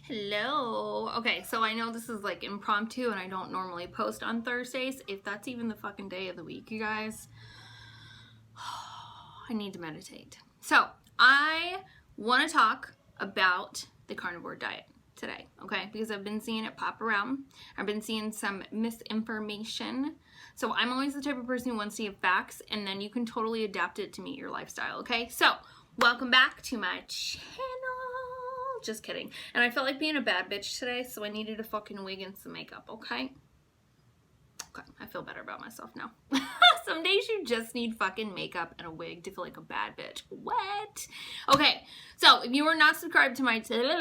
Hello. Okay, so I know this is like impromptu and I don't normally post on Thursdays. If that's even the fucking day of the week, you guys, I need to meditate. So I want to talk about the carnivore diet today, okay? Because I've been seeing it pop around. I've been seeing some misinformation. So I'm always the type of person who wants to give facts and then you can totally adapt it to meet your lifestyle, okay? So welcome back to my channel. Just kidding. And I felt like being a bad bitch today, so I needed a fucking wig and some makeup, okay? Okay, I feel better about myself now. Some days you just need fucking makeup and a wig to feel like a bad bitch. What? Okay, so if you are not subscribed to my channel,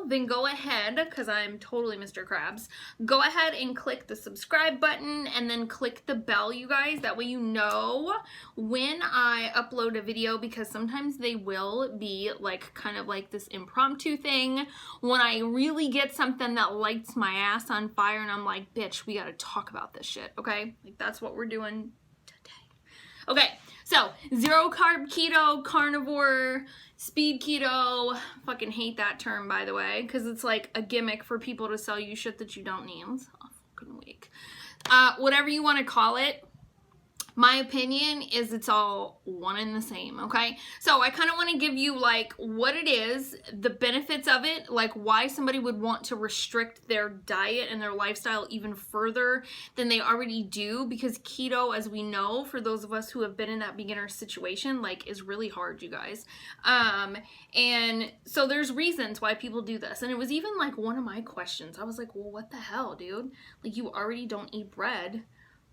then go ahead, because I'm totally Mr. Krabs. Go ahead and click the subscribe button and then click the bell, you guys. That way you know when I upload a video, because sometimes they will be like kind of like this impromptu thing when I really get something that lights my ass on fire and I'm like, bitch, we gotta talk about this shit, okay? Like, that's what we're doing today. Okay, so zero carb keto, carnivore, speed keto. Fucking hate that term, by the way, because it's like a gimmick for people to sell you shit that you don't need. It's all fucking weak. Whatever you want to call it. My opinion is it's all one and the same, okay? So I kind of want to give you like what it is, the benefits of it, like why somebody would want to restrict their diet and their lifestyle even further than they already do, because keto, as we know, for those of us who have been in that beginner situation, like is really hard, you guys. And so there's reasons why people do this. And it was even like one of my questions. I was like, well, what the hell, dude? Like, you already don't eat bread.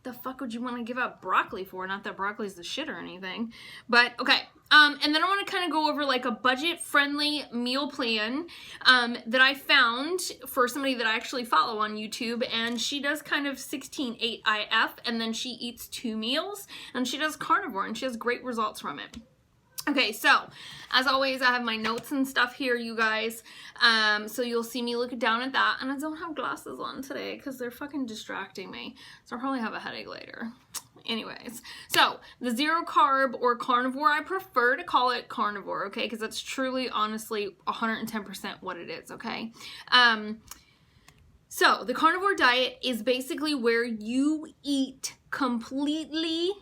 The fuck would you want to give up broccoli for? Not that broccoli's the shit or anything, but okay. And then I want to kind of go over like a budget-friendly meal plan that I found for somebody that I actually follow on YouTube, and she does kind of 16-8 IF, and then she eats 2 meals, and she does carnivore, and she has great results from it. Okay, so as always, I have my notes and stuff here, you guys. So you'll see me looking down at that. And I don't have glasses on today because they're fucking distracting me. So I'll probably have a headache later. Anyways, so the zero carb or carnivore, I prefer to call it carnivore, okay? Because that's truly, honestly, 110% what it is, okay? So the carnivore diet is basically where you eat completely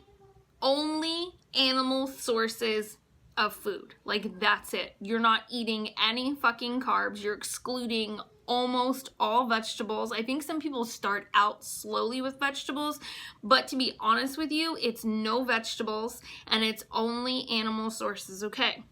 only animal sources of food. Like, that's it. You're not eating any fucking carbs. You're excluding almost all vegetables. I think some people start out slowly with vegetables, but to be honest with you, it's no vegetables and it's only animal sources, okay?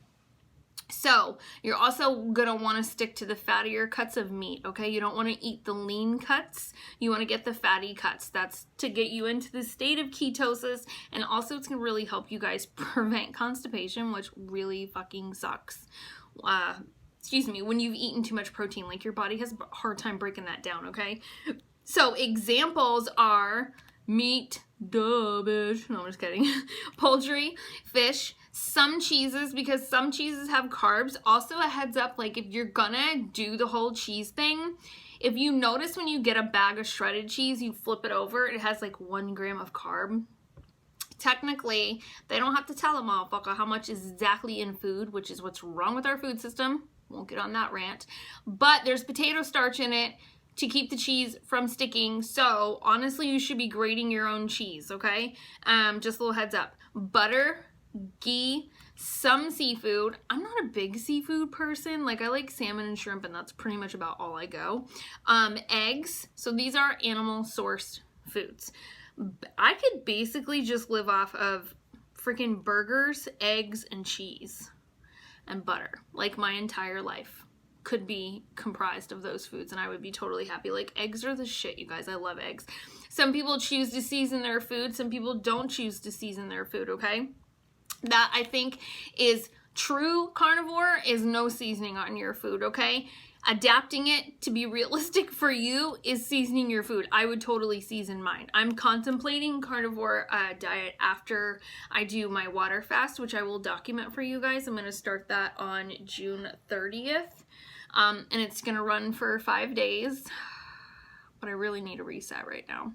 So you're also gonna want to stick to the fattier cuts of meat, okay? You don't want to eat the lean cuts. You want to get the fatty cuts. That's to get you into the state of ketosis, and also it's gonna really help you guys prevent constipation, which really fucking sucks. Excuse me, when you've eaten too much protein, like your body has a hard time breaking that down, okay? So examples are meat, duh, bitch. No, I'm just kidding. Poultry, fish, some cheeses, because some cheeses have carbs. Also, a heads up, like if you're gonna do the whole cheese thing, if you notice when you get a bag of shredded cheese, you flip it over, it has like 1 gram of carb. Technically, they don't have to tell a motherfucker how much is exactly in food, which is what's wrong with our food system. Won't get on that rant. But there's potato starch in it to keep the cheese from sticking. So honestly, you should be grating your own cheese, okay? Just a little heads up. Butter, ghee, some seafood. I'm not a big seafood person. Like, I like salmon and shrimp, and that's pretty much about all I go. Eggs. So these are animal sourced foods. I could basically just live off of freaking burgers, eggs, and cheese and butter. Like, my entire life could be comprised of those foods and I would be totally happy. Like, eggs are the shit, you guys. I love eggs. Some people choose to season their food. Some people don't choose to season their food, okay? That, I think, is true carnivore, is no seasoning on your food, okay? Adapting it to be realistic for you is seasoning your food. I would totally season mine. I'm contemplating carnivore diet after I do my water fast, which I will document for you guys. I'm going to start that on June 30th. And it's going to run for 5 days. But I really need a reset right now.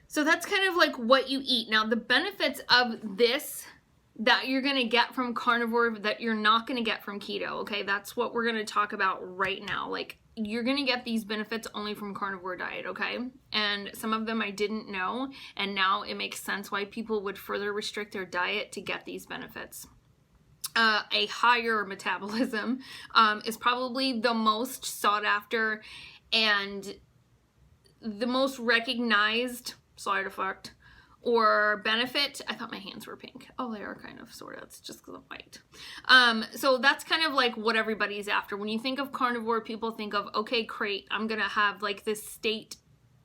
So that's kind of like what you eat. Now, the benefits of this that you're going to get from carnivore that you're not going to get from keto, okay? That's what we're going to talk about right now. Like, you're going to get these benefits only from carnivore diet, okay? And some of them I didn't know, and now it makes sense why people would further restrict their diet to get these benefits. A higher metabolism is probably the most sought after and the most recognized side effect or benefit. I thought my hands were pink. Oh, they are kind of, sort of. It's just because I'm white. So that's kind of like what everybody's after. When you think of carnivore, people think of, okay, great, I'm going to have like this state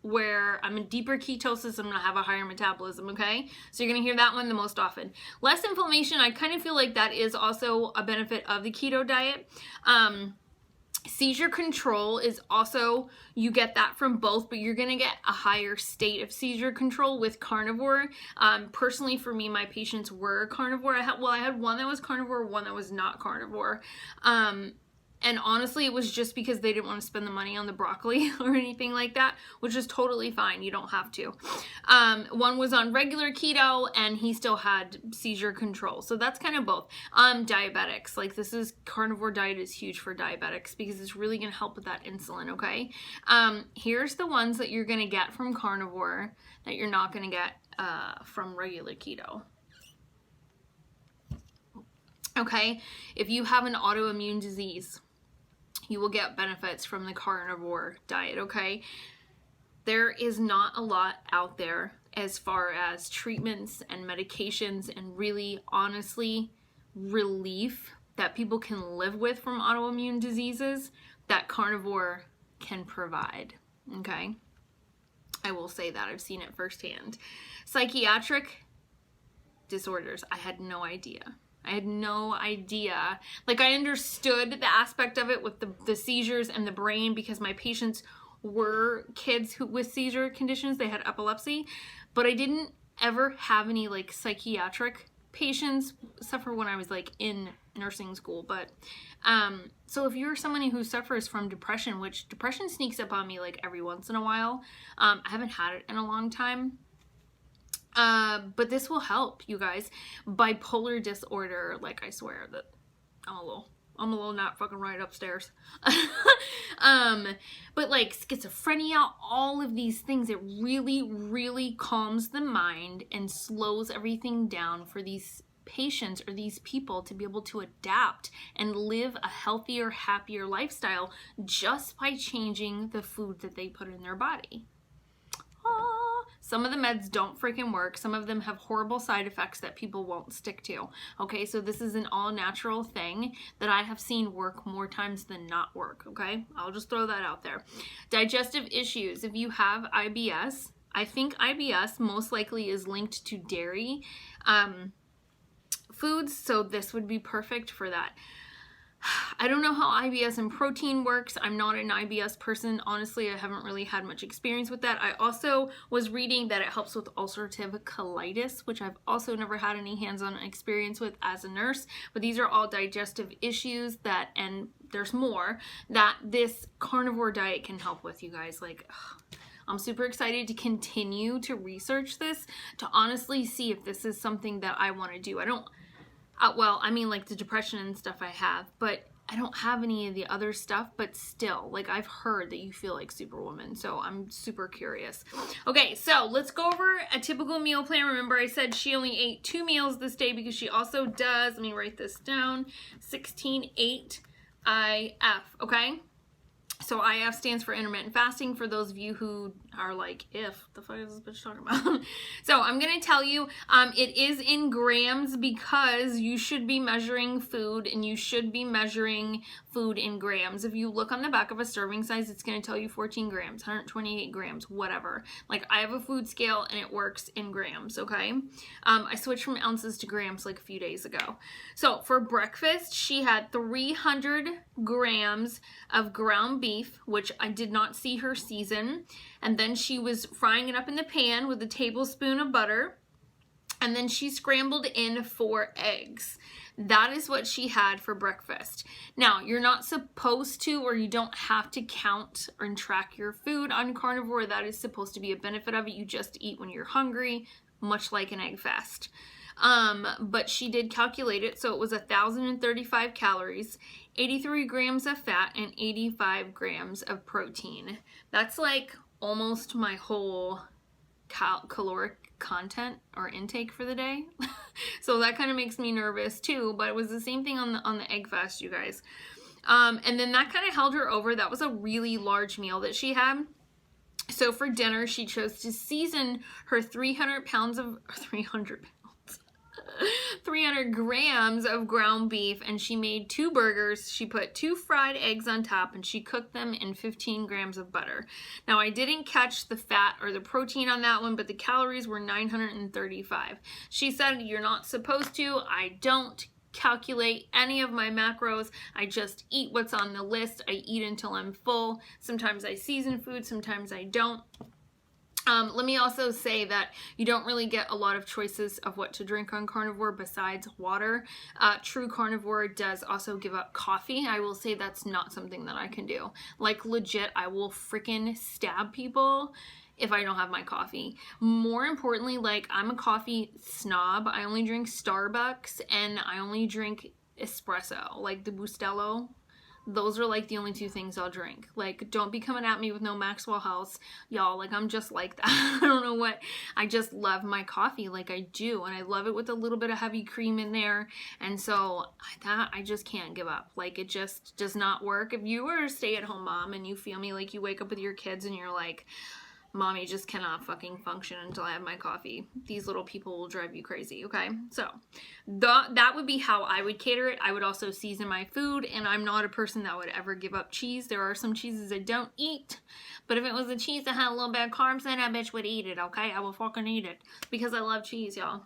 where I'm in deeper ketosis, I'm going to have a higher metabolism, okay? So you're going to hear that one the most often. Less inflammation, I kind of feel like that is also a benefit of the keto diet. Seizure control is also, you get that from both, but you're going to get a higher state of seizure control with carnivore. Personally, for me, my patients were carnivore. I had one that was carnivore, one that was not carnivore. And honestly, it was just because they didn't want to spend the money on the broccoli or anything like that, which is totally fine. You don't have to. One was on regular keto and he still had seizure control. So that's kind of both. Diabetics, like carnivore diet is huge for diabetics because it's really going to help with that insulin, okay? Here's the ones that you're going to get from carnivore that you're not going to get from regular keto. Okay, if you have an autoimmune disease, you will get benefits from the carnivore diet, okay? There is not a lot out there as far as treatments and medications and really, honestly, relief that people can live with from autoimmune diseases that carnivore can provide, okay? I will say that. I've seen it firsthand. Psychiatric disorders, I had no idea. Like, I understood the aspect of it with the seizures and the brain because my patients were kids with seizure conditions. They had epilepsy, but I didn't ever have any like psychiatric patients except for when I was like in nursing school. But so if you're somebody who suffers from depression, which depression sneaks up on me like every once in a while, I haven't had it in a long time. But this will help, you guys. Bipolar disorder, like, I swear that I'm a little not fucking right upstairs. But like schizophrenia, all of these things, it really, really calms the mind and slows everything down for these patients or these people to be able to adapt and live a healthier, happier lifestyle just by changing the food that they put in their body. Some of the meds don't freaking work. Some of them have horrible side effects that people won't stick to. Okay, so this is an all-natural thing that I have seen work more times than not work, okay? I'll just throw that out there. Digestive issues. If you have IBS, I think IBS most likely is linked to dairy foods, so this would be perfect for that. I don't know how IBS and protein works. I'm not an IBS person. Honestly, I haven't really had much experience with that. I also was reading that it helps with ulcerative colitis, which I've also never had any hands-on experience with as a nurse. But these are all digestive issues that, and there's more, that this carnivore diet can help with, you guys. Like, I'm super excited to continue to research this, to honestly see if this is something that I want to do. Well, I mean, like the depression and stuff I have, but I don't have any of the other stuff, but still, like, I've heard that you feel like Superwoman, so I'm super curious. Okay, so let's go over a typical meal plan. Remember, I said she only ate 2 meals this day because she also does, let me write this down, 16-8 IF, okay? So IF stands for intermittent fasting for those of you who are like, the fuck is this bitch talking about? So I'm going to tell you, it is in grams because you should be measuring food and you should be measuring food in grams. If you look on the back of a serving size, it's going to tell you 14 grams, 128 grams, whatever. Like, I have a food scale and it works in grams, okay? I switched from ounces to grams like a few days ago. So for breakfast, she had 300 grams of ground beef, which I did not see her season. And then she was frying it up in the pan with a tablespoon of butter. And then she scrambled in 4 eggs. That is what she had for breakfast. Now, you're not supposed to, or you don't have to count and track your food on carnivore. That is supposed to be a benefit of it. You just eat when you're hungry, much like an egg fast. But she did calculate it, so it was 1,035 calories, 83 grams of fat, and 85 grams of protein. That's like almost my whole caloric content or intake for the day. So that kind of makes me nervous too, but it was the same thing on the egg fast, you guys. And then that kind of held her over. That was a really large meal that she had. So for dinner, she chose to season her 300 grams of ground beef, and she made 2 burgers. She put 2 fried eggs on top, and she cooked them in 15 grams of butter. Now, I didn't catch the fat or the protein on that one, but the calories were 935. She said, you're not supposed to. I don't calculate any of my macros. I just eat what's on the list. I eat until I'm full. Sometimes I season food, sometimes I don't. Let me also say that you don't really get a lot of choices of what to drink on carnivore besides water. True Carnivore does also give up coffee. I will say that's not something that I can do. Like legit, I will freaking stab people if I don't have my coffee. More importantly, like I'm a coffee snob. I only drink Starbucks and I only drink espresso, like the Bustelo. Those are like the only 2 things I'll drink. Like, don't be coming at me with no Maxwell House, y'all. Like, I'm just like that. I don't know what. I just love my coffee like I do. And I love it with a little bit of heavy cream in there. And so that I just can't give up. Like, it just does not work. If you are a stay-at-home mom and you feel me, like you wake up with your kids and you're like, Mommy just cannot fucking function until I have my coffee. These little people will drive you crazy, okay? So that would be how I would cater it. I would also season my food, and I'm not a person that would ever give up cheese. There are some cheeses I don't eat, but if it was a cheese that had a little bit of carbs, then that bitch would eat it, okay? I will fucking eat it because I love cheese, y'all.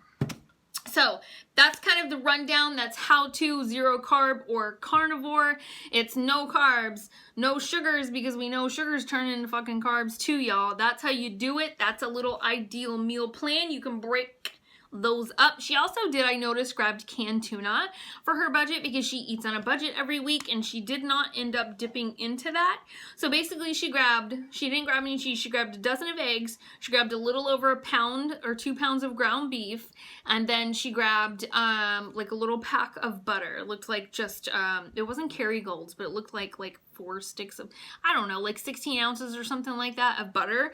So that's kind of the rundown. That's how to 0 carb or carnivore. It's no carbs, no sugars, because we know sugars turn into fucking carbs too, y'all. That's how you do it. That's a little ideal meal plan. You can break those up. She also did, I noticed, grabbed canned tuna for her budget because she eats on a budget every week, and she did not end up dipping into that. So basically she didn't grab any cheese. She grabbed a dozen of eggs. She grabbed a little over 1 pound or 2 pounds of ground beef. And then she grabbed like a little pack of butter. It looked like just, it wasn't Kerrygold's, but it looked like 4 sticks of, I don't know, like 16 ounces or something like that of butter.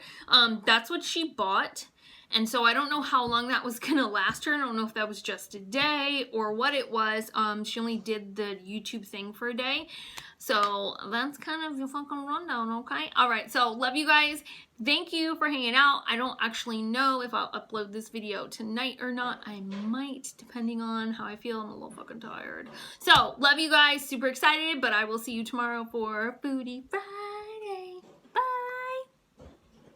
That's what she bought. And so I don't know how long that was gonna last her. I don't know if that was just a day or what it was. She only did the YouTube thing for a day. So that's kind of your fucking rundown, okay? All right, so love you guys. Thank you for hanging out. I don't actually know if I'll upload this video tonight or not. I might, depending on how I feel. I'm a little fucking tired. So love you guys, super excited, but I will see you tomorrow for Foodie Friday.